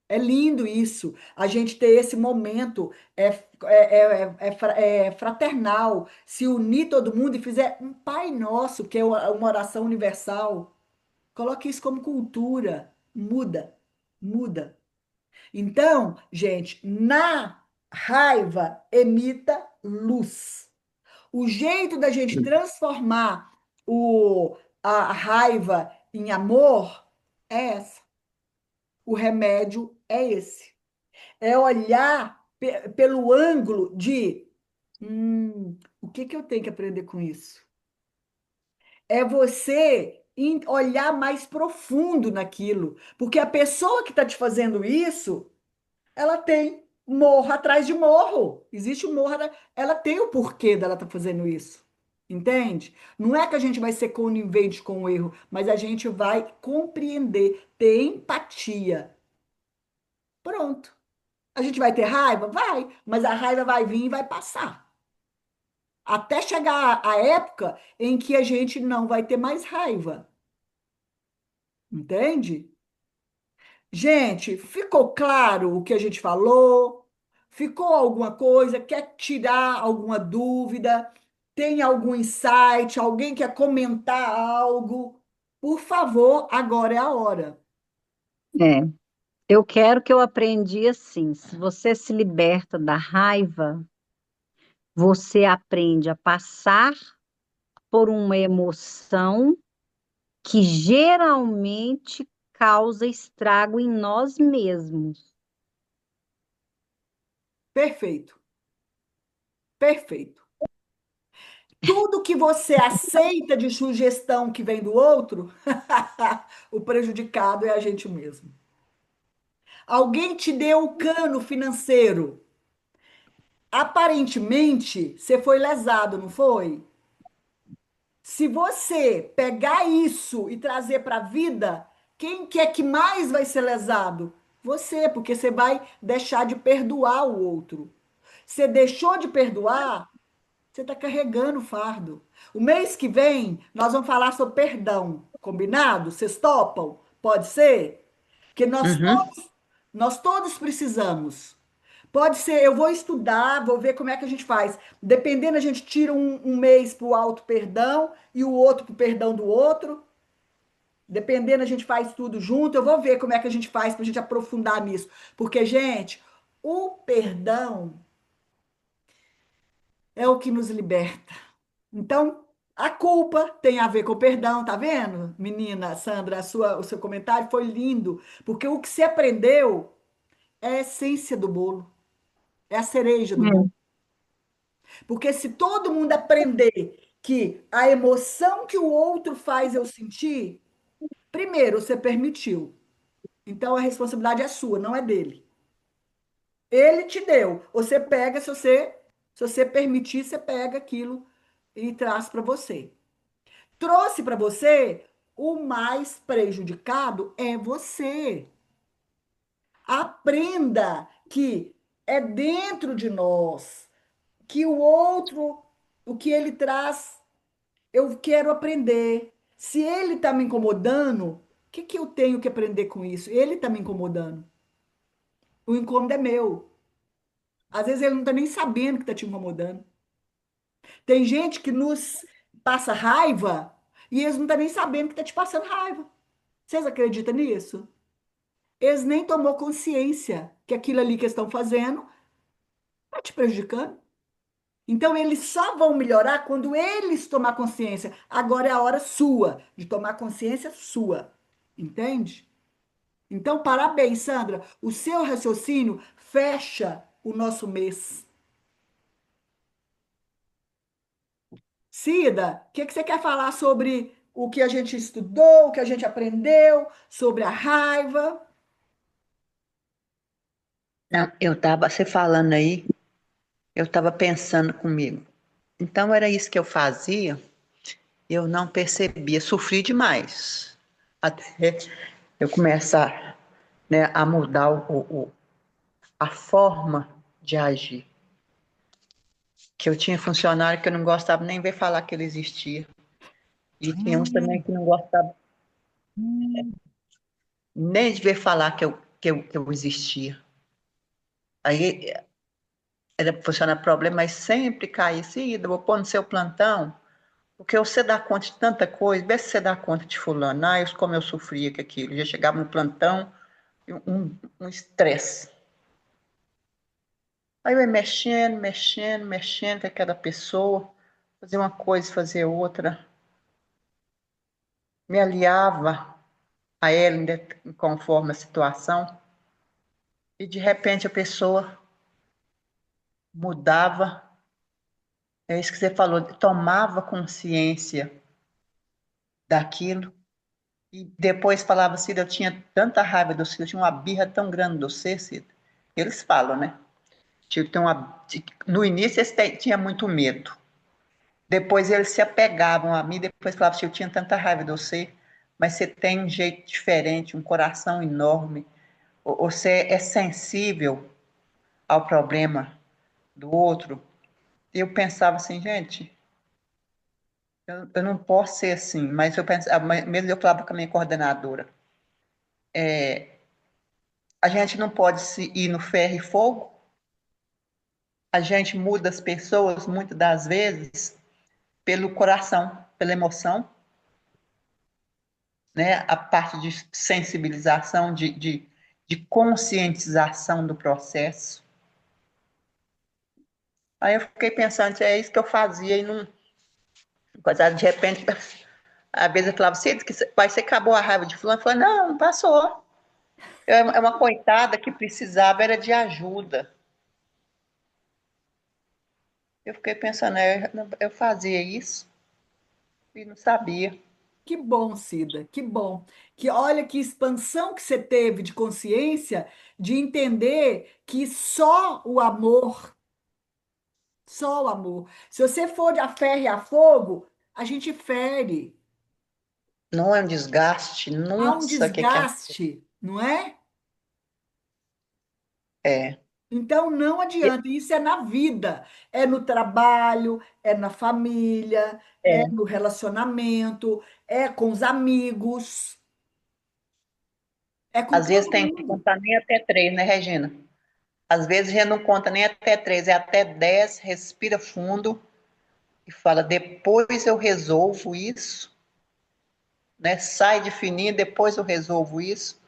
É lindo isso, a gente ter esse momento fraternal, se unir todo mundo e fizer um Pai Nosso, que é uma oração universal. Coloque isso como cultura. Muda, muda. Então, gente, na raiva, emita luz. O jeito da gente transformar a raiva em amor é essa. O remédio é esse. É olhar pelo ângulo de o que que eu tenho que aprender com isso? É você olhar mais profundo naquilo, porque a pessoa que está te fazendo isso, ela tem morro atrás de morro. Existe um morro, ela tem o porquê dela estar fazendo isso. Entende? Não é que a gente vai ser conivente com o erro, mas a gente vai compreender, ter empatia. Pronto. A gente vai ter raiva? Vai, mas a raiva vai vir e vai passar. Até chegar a época em que a gente não vai ter mais raiva. Entende? Gente, ficou claro o que a gente falou? Ficou alguma coisa? Quer tirar alguma dúvida? Tem algum insight? Alguém quer comentar algo? Por favor, agora é a hora. É, eu quero que eu aprendi assim, se você se liberta da raiva, você aprende a passar por uma emoção que geralmente causa estrago em nós mesmos. Perfeito, perfeito. Tudo que você aceita de sugestão que vem do outro, o prejudicado é a gente mesmo. Alguém te deu o cano financeiro. Aparentemente, você foi lesado, não foi? Se você pegar isso e trazer para a vida, quem que é que mais vai ser lesado? Você, porque você vai deixar de perdoar o outro. Você deixou de perdoar, você está carregando o fardo. O mês que vem, nós vamos falar sobre perdão. Combinado? Vocês topam? Pode ser? Porque Uhum. nós todos precisamos. Pode ser, eu vou estudar, vou ver como é que a gente faz. Dependendo, a gente tira um mês para o auto-perdão e o outro para o perdão do outro. Dependendo, a gente faz tudo junto. Eu vou ver como é que a gente faz para a gente aprofundar nisso. Porque, gente, o perdão é o que nos liberta. Então, a culpa tem a ver com o perdão, tá vendo? Menina Sandra, o seu comentário foi lindo. Porque o que você aprendeu é a essência do bolo, é a cereja do bolo. É, Porque se todo mundo aprender que a emoção que o outro faz eu sentir, primeiro você permitiu. Então a responsabilidade é sua, não é dele. Ele te deu. Você pega, se você permitir, você pega aquilo e traz para você. Trouxe para você, o mais prejudicado é você. Aprenda que é dentro de nós, que o outro, o que ele traz, eu quero aprender. Se ele está me incomodando, o que que eu tenho que aprender com isso? Ele está me incomodando. O incômodo é meu. Às vezes ele não está nem sabendo que está te incomodando. Tem gente que nos passa raiva e eles não estão nem sabendo que está te passando raiva. Vocês acreditam nisso? Eles nem tomou consciência que aquilo ali que eles estão fazendo está te prejudicando. Então, eles só vão melhorar quando eles tomar consciência. Agora é a hora sua, de tomar consciência sua. Entende? Então, parabéns, Sandra. O seu raciocínio fecha o nosso mês. Cida, o que que você quer falar sobre o que a gente estudou, o que a gente aprendeu, sobre a raiva? Não, eu estava, você falando aí, eu estava pensando comigo. Então era isso que eu fazia, eu não percebia, sofri demais. Até eu começar, né, a mudar a forma de agir. Que eu tinha funcionário que eu não gostava nem ver falar que ele existia. E tinha uns também que não gostavam nem de ver falar que eu existia. Aí era funcionar problema, mas sempre caía assim, eu vou pôr no seu plantão, porque você dá conta de tanta coisa, vê se você dá conta de fulano. Como eu sofria com aquilo. Já chegava no plantão, um estresse. Aí eu ia mexendo, mexendo, mexendo com aquela pessoa, fazer uma coisa, fazer outra. Me aliava a ela conforme a situação. E de repente a pessoa mudava. É isso que você falou, tomava consciência daquilo. E depois falava assim, eu tinha tanta raiva do Cida, eu tinha uma birra tão grande do Cida. Eles falam, né? No início eles tinham muito medo. Depois eles se apegavam a mim, depois falavam assim, eu tinha tanta raiva de você, mas você tem um jeito diferente, um coração enorme, você é sensível ao problema do outro. E eu pensava assim, gente, eu não posso ser assim, mas eu pensava, mesmo eu falava com a minha coordenadora, a gente não pode se ir no ferro e fogo, a gente muda as pessoas, muitas das vezes, pelo coração, pela emoção, né? A parte de sensibilização, de conscientização do processo. Aí eu fiquei pensando, é isso que eu fazia e não. De repente, às vezes eu falava, você acabou a raiva de fulano? Eu falava, não, não passou. É uma coitada que precisava era de ajuda. Eu fiquei pensando, eu fazia isso e não sabia. Que bom, Cida, que bom. Que olha que expansão que você teve de consciência de entender que só o amor. Se você for de a ferro e a fogo, a gente fere. Não é um desgaste, Há um nossa, que é. desgaste, não é? É, Então não adianta. Isso é na vida, é no trabalho, é na família, é é. no relacionamento, é com os amigos, é com Às vezes todo tem que mundo. contar nem até três, né, Regina? Às vezes a gente não conta nem até três, é até 10, respira fundo e fala, depois eu resolvo isso, né? Sai de fininho, depois eu resolvo isso.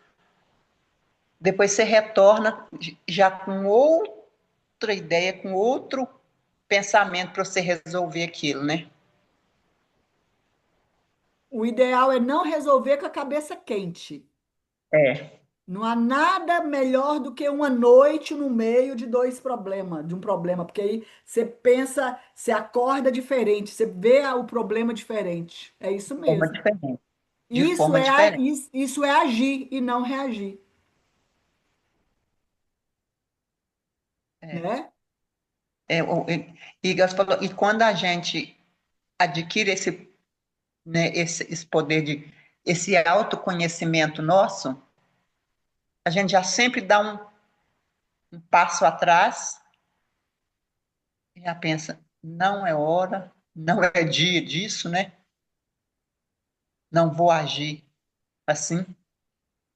Depois você retorna já com outra ideia, com outro pensamento para você resolver aquilo, né? O ideal é não resolver com a cabeça quente. É, Não há nada melhor do que uma noite no meio de dois problemas, de um problema, porque aí você pensa, você acorda diferente, você vê o problema diferente. É isso forma mesmo. diferente. De Isso forma é, diferente. isso é agir e não reagir, É. né? Igual você falou, e quando a gente adquire esse, né, esse poder esse autoconhecimento nosso, a gente já sempre dá um passo atrás e já pensa, não é hora, não é dia disso, né? Não vou agir assim.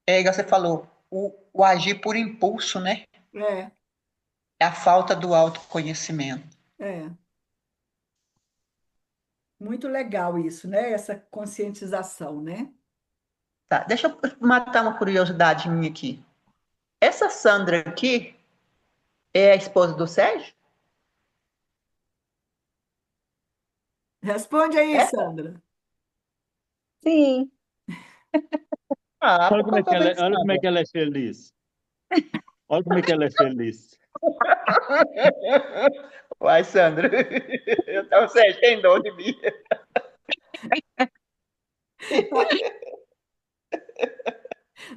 É igual você falou, o agir por impulso, né? É, É a falta do autoconhecimento. é. Muito legal isso, né? Essa conscientização, né? Tá, deixa eu matar uma curiosidade minha aqui. Essa Sandra aqui é a esposa do Sérgio? Responde aí, É? Sandra. Sim, Ah, Olha por como que é eu que tô ela, olha como é pensando? que ela é feliz. Olha como é que ela é feliz. Uai, Sandra, eu tava Sérgio, tem dor de mim.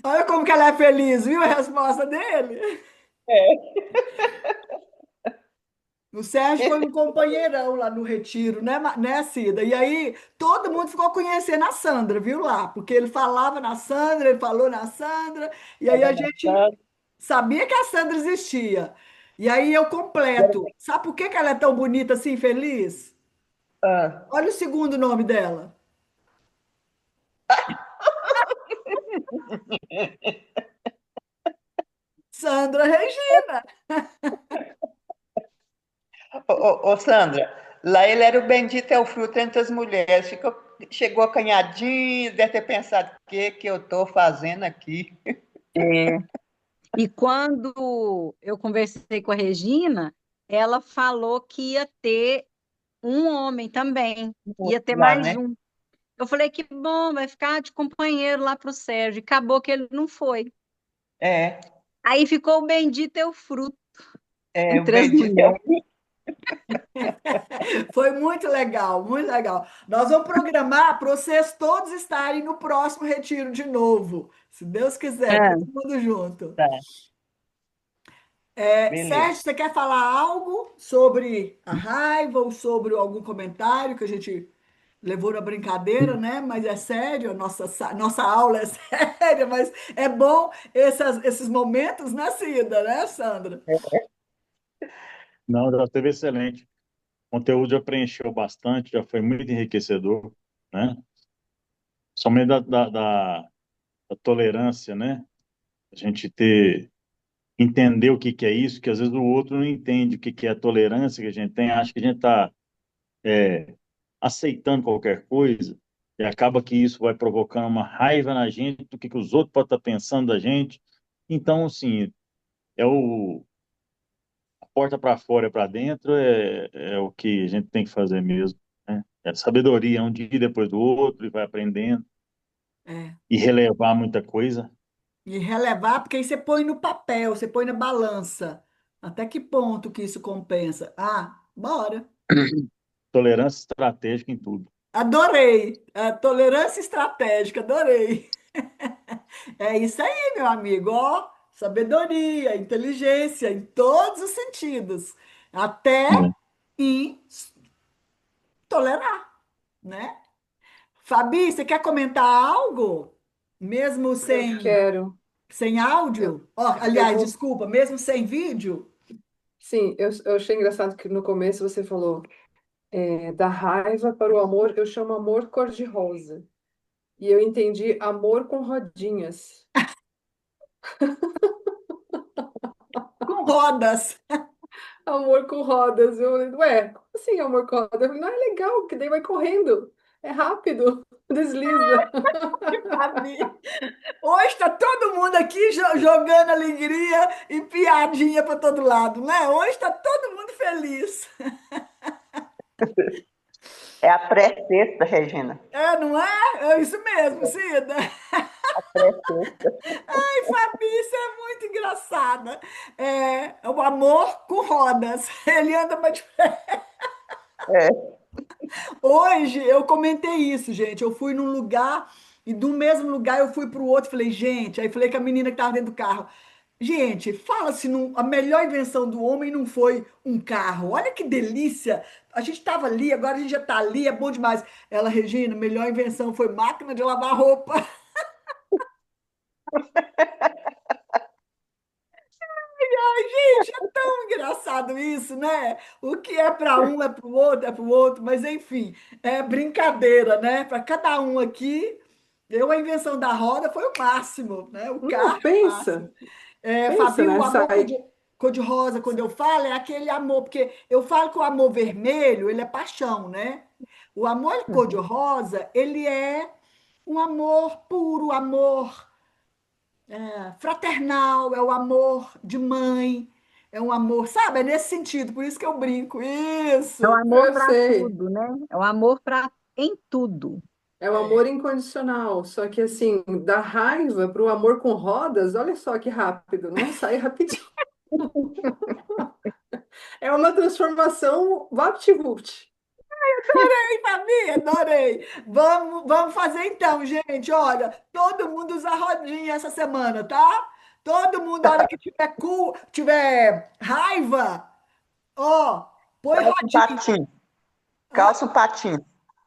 Olha como que ela é feliz, viu a resposta dele? O Sérgio foi um companheirão lá no retiro, né, né, Cida? E aí todo mundo ficou conhecendo a Sandra, viu lá? Porque ele falava na Sandra, ele falou na Sandra, e aí a gente sabia que a Sandra existia. E aí eu completo. Sabe por que que ela é tão bonita assim, feliz? Ah, Olha o segundo nome dela. Sandra Regina. Sandra, lá ele era o bendito é o fruto entre as mulheres. Chegou acanhadinho, deve ter pensado, o que que eu tô fazendo aqui? é. E quando eu conversei com a Regina, ela falou que ia ter um homem também, ia ter Lá, mais né? um. Eu falei que bom, vai ficar de companheiro lá para o Sérgio. Acabou que ele não foi. É, Aí ficou o bendito é o fruto o entre as bendito é o mulheres. Foi muito legal, muito legal. Nós vamos programar para vocês todos estarem no próximo retiro de novo, se Deus quiser, É, todo mundo junto. fruto. Sérgio, Beleza. você quer falar algo sobre a raiva ou sobre algum comentário que a gente levou na brincadeira, né? Mas é sério, nossa aula é séria, mas é bom esses momentos, né, Cida, né, Sandra? Não, já esteve excelente. O conteúdo já preencheu bastante, já foi muito enriquecedor, né? Somente da tolerância, né? A gente entender o que que é isso, que às vezes o outro não entende o que que é a tolerância que a gente tem, acha que a gente está aceitando qualquer coisa, e acaba que isso vai provocando uma raiva na gente do que os outros podem estar pensando da gente. Então, assim, é a porta para fora e para dentro é o que a gente tem que fazer mesmo, né? É sabedoria, um dia depois do outro, e vai aprendendo É. e relevar muita coisa. E relevar, porque aí você põe no papel, você põe na balança. Até que ponto que isso compensa? Ah, bora. Tolerância estratégica em tudo. Adorei. A tolerância estratégica, adorei. É isso aí, meu amigo. Ó, sabedoria, inteligência em todos os sentidos, até Né? em tolerar, né? Fabi, você quer comentar algo? Mesmo Eu quero. sem Eu, áudio? Ó, eu aliás, vou. desculpa, mesmo sem vídeo? Sim, eu achei engraçado que no começo você falou da raiva para o amor, eu chamo amor cor-de-rosa. E eu entendi amor com rodinhas. Com rodas. Amor com rodas. Eu falei, ué, como assim amor com rodas? Eu falei, não é legal, porque daí vai correndo. É rápido, desliza. Fabi. Hoje está todo mundo aqui jogando alegria e piadinha para todo lado, né? Hoje está todo mundo feliz. É a pré-sexta, Regina. É, não é? É isso mesmo, Cida. Pré-sexta. Ai, Fabi, isso é muito engraçada. É o amor com rodas. Ele anda para. É. Hoje eu comentei isso, gente. Eu fui num lugar e do mesmo lugar eu fui para o outro. Falei, gente, aí falei com a menina que estava dentro do carro. Gente, fala se não, a melhor invenção do homem não foi um carro. Olha que delícia. A gente estava ali, agora a gente já está ali, é bom demais. Ela, Regina, a melhor invenção foi máquina de lavar roupa. Gente, é tão engraçado isso, né? O que é para um é para o outro, mas enfim, é brincadeira, né? Para cada um aqui, a invenção da roda foi o máximo, né? O Não, carro é o máximo. pensa. Pensa Fabi, o nessa amor aí. cor-de-rosa, quando eu falo, é aquele amor, porque eu falo que o amor vermelho, ele é paixão, né? O amor cor-de-rosa, ele é um amor puro, amor fraternal, é o amor de mãe, é um amor, sabe? É nesse sentido, por isso que eu brinco. É o Isso. amor Eu para sei. tudo, né? É o amor para em tudo. É o amor incondicional. Só que assim, da raiva para o amor com rodas, olha só que rápido, né? Sai rapidinho. É uma transformação vapt-vupt. Ei, Fabi, adorei. Vamos fazer então, gente. Olha, todo mundo usa rodinha essa semana, tá? Todo mundo, a hora que tiver raiva, ó, põe Calça o rodinha. patins. Hã? Calça o patins.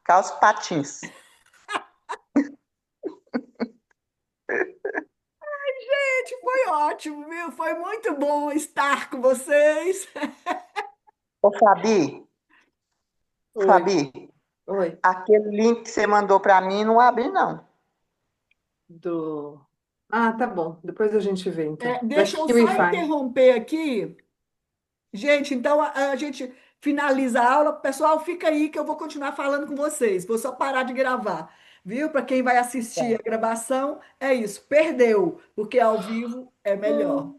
Calça o patins. Gente, foi ótimo, viu? Foi muito bom estar com vocês. Ô, Fabi, Oi, Fabi, oi. aquele link que você mandou para mim não abre, não. Do... Ah, tá bom. Depois a gente vê, então. Da Deixa eu só KiwiFi. interromper aqui. Gente, então a gente finaliza a aula. Pessoal, fica aí que eu vou continuar falando com vocês. Vou só parar de gravar, viu? Para quem vai assistir a gravação, é isso. Perdeu, porque ao vivo é melhor.